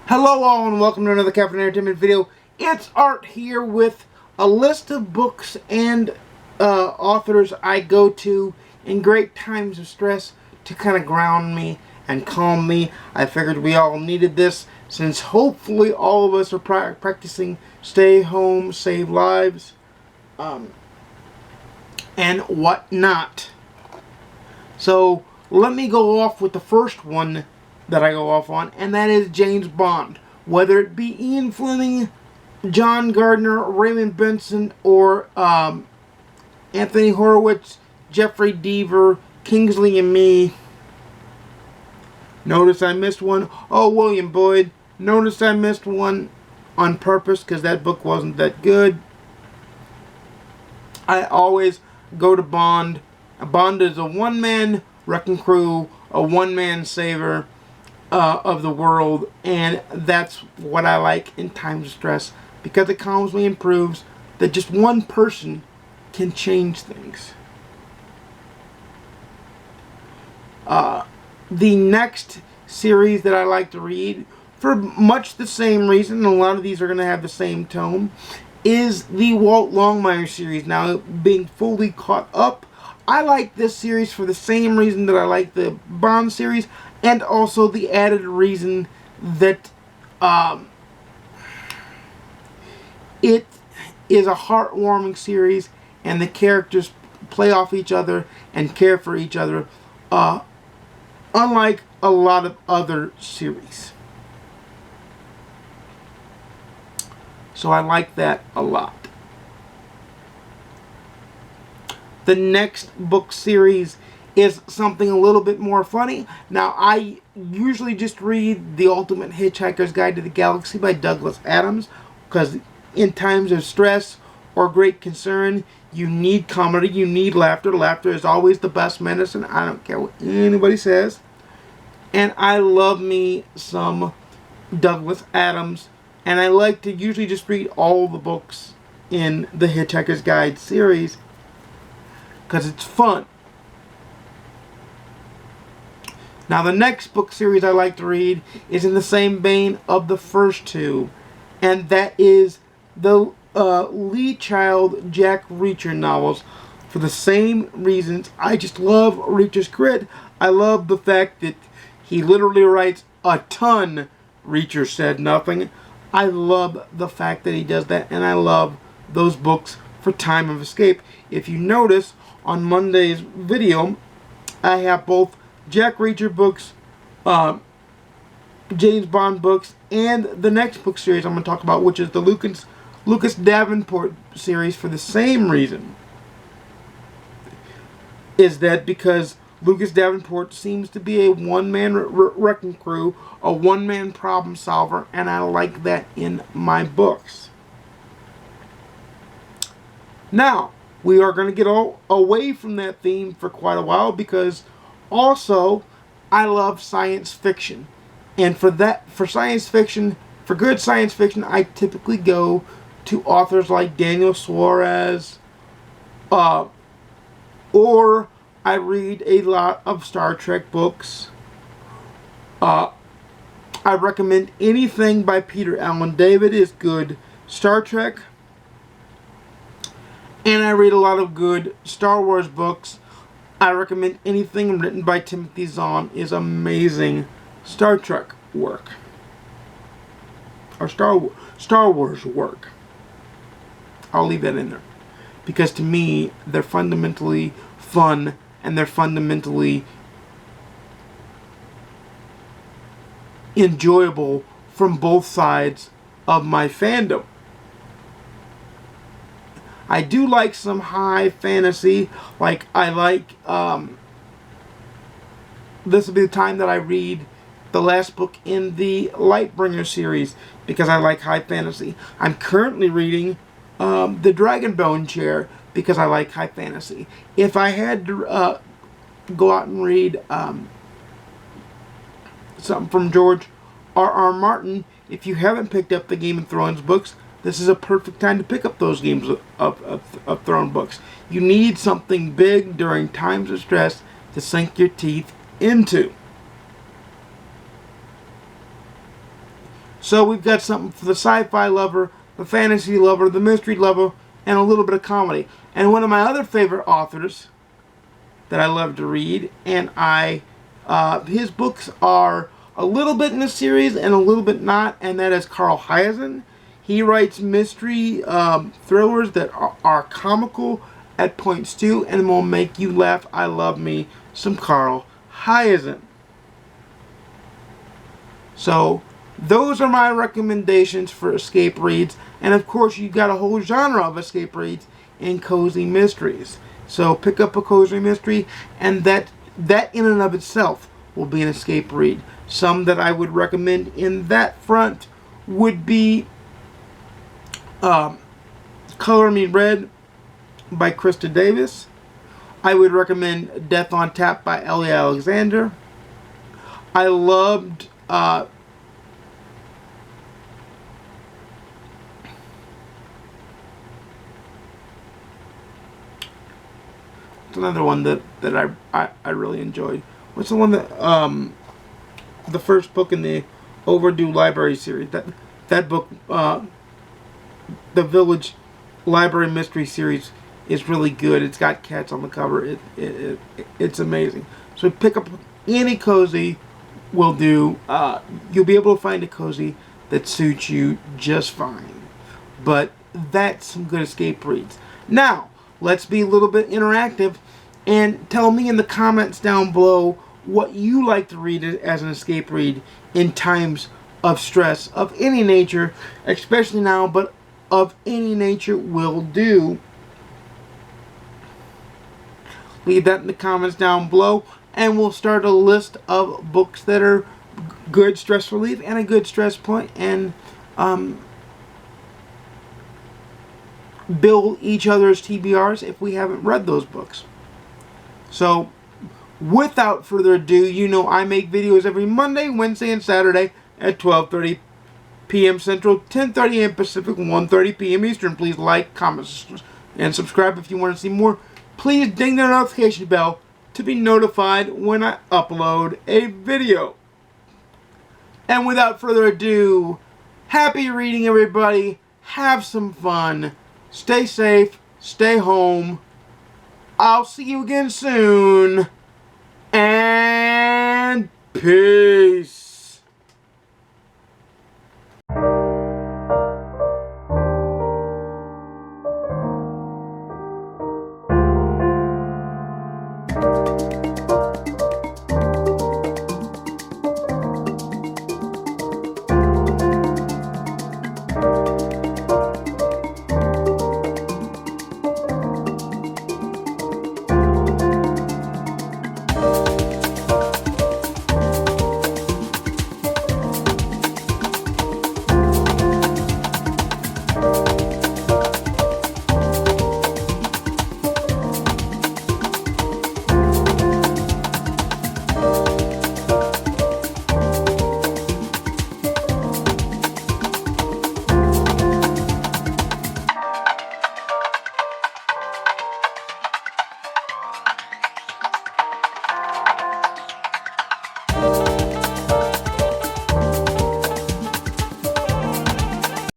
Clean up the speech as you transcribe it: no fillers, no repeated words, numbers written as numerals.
Hello all and welcome to another Captain Entertainment video. It's Art here with a list of books and authors I go to in great times of stress to kind of ground me and calm me. I figured we all needed this since hopefully all of us are practicing stay home, save lives, and whatnot. So let me go off with the first one that I go off on, and that is James Bond. Whether it be Ian Fleming, John Gardner, Raymond Benson, or Anthony Horowitz, Jeffrey Deaver, Kingsley and me. Notice I missed one. Oh, William Boyd. Notice I missed one on purpose because that book wasn't that good. I always go to Bond. Bond is a one-man wrecking crew, a one-man saver of the world, and that's what I like in times of stress because it calms me and proves that just one person can change things. The next series that I like to read, for much the same reason, and a lot of these are going to have the same tone, is the Walt Longmire series. Now, being fully caught up, I like this series for the same reason that I like the Bond series, and also the added reason that it is a heartwarming series, and the characters play off each other and care for each other, unlike a lot of other series. So I like that a lot. The next book series is something a little bit more funny. Now, I usually just read The Ultimate Hitchhiker's Guide to the Galaxy by Douglas Adams, because in times of stress or great concern, you need comedy, you need laughter. Laughter is always the best medicine. I don't care what anybody says. And I love me some Douglas Adams, and I like to usually just read all the books in the Hitchhiker's Guide series because it's fun. Now, the next book series I like to read is in the same vein of the first two, and that is the Lee Child Jack Reacher novels. For the same reasons, I just love Reacher's grit. I love the fact that he literally writes a ton. Reacher said nothing. I love the fact that he does that, and I love those books for time of escape. If you notice, on Monday's video, I have both Jack Reacher books, James Bond books, and the next book series I'm going to talk about, which is the Lucas Davenport series, for the same reason. Is that because Lucas Davenport seems to be a one-man wrecking crew, a one-man problem solver, and I like that in my books. Now, we are going to get all away from that theme for quite a while because also I love science fiction. And for science fiction, for good science fiction, I typically go to authors like Daniel Suarez, or I read a lot of Star Trek books. I recommend anything by Peter Allen David is good Star Trek. And I read a lot of good Star Wars books. I recommend anything written by Timothy Zahn is amazing Star Trek work. Or Star Wars work. I'll leave that in there. Because to me, they're fundamentally fun and they're fundamentally enjoyable from both sides of my fandom. I do like some high fantasy, like I like, this will be the time that I read the last book in the Lightbringer series, because I like high fantasy. I'm currently reading the Dragonbone Chair, because I like high fantasy. If I had to go out and read something from George R.R. Martin, if you haven't picked up the Game of Thrones books, this is a perfect time to pick up those Games of Thrones books. You need something big during times of stress to sink your teeth into. So we've got something for the sci-fi lover, the fantasy lover, the mystery lover, and a little bit of comedy. And one of my other favorite authors that I love to read, and his books are a little bit in the series and a little bit not, and that is Carl Hiaasen. He writes mystery thrillers that are comical at points too, and will make you laugh. I love me some Carl Hiaasen. So those are my recommendations for escape reads, and of course you've got a whole genre of escape reads in cozy mysteries. So pick up a cozy mystery, and that in and of itself will be an escape read. Some that I would recommend in that front would be Color Me Red by Krista Davis. I would recommend Death on Tap by Ellie Alexander. I loved another one that I really enjoyed. What's the one that the first book in the Overdue Library series? That book, the Village Library Mystery series, is really good. It's got cats on the cover. It's amazing. So pick up any cozy will do. You'll be able to find a cozy that suits you just fine. But that's some good escape reads. Now, let's be a little bit interactive and tell me in the comments down below what you like to read as an escape read in times of stress of any nature, especially now, but of any nature will do. Leave that in the comments down below, and we'll start a list of books that are good stress relief and a good stress point, and bill each other's TBRs if we haven't read those books. So, without further ado, you know I make videos every Monday, Wednesday, and Saturday at 12:30 p.m. Central, 10:30 a.m. Pacific, 1:30 p.m. Eastern. Please like, comment, and subscribe if you want to see more. Please ding the notification bell to be notified when I upload a video. And without further ado, happy reading, everybody. Have some fun. Stay safe. Stay home. I'll see you again soon. And peace.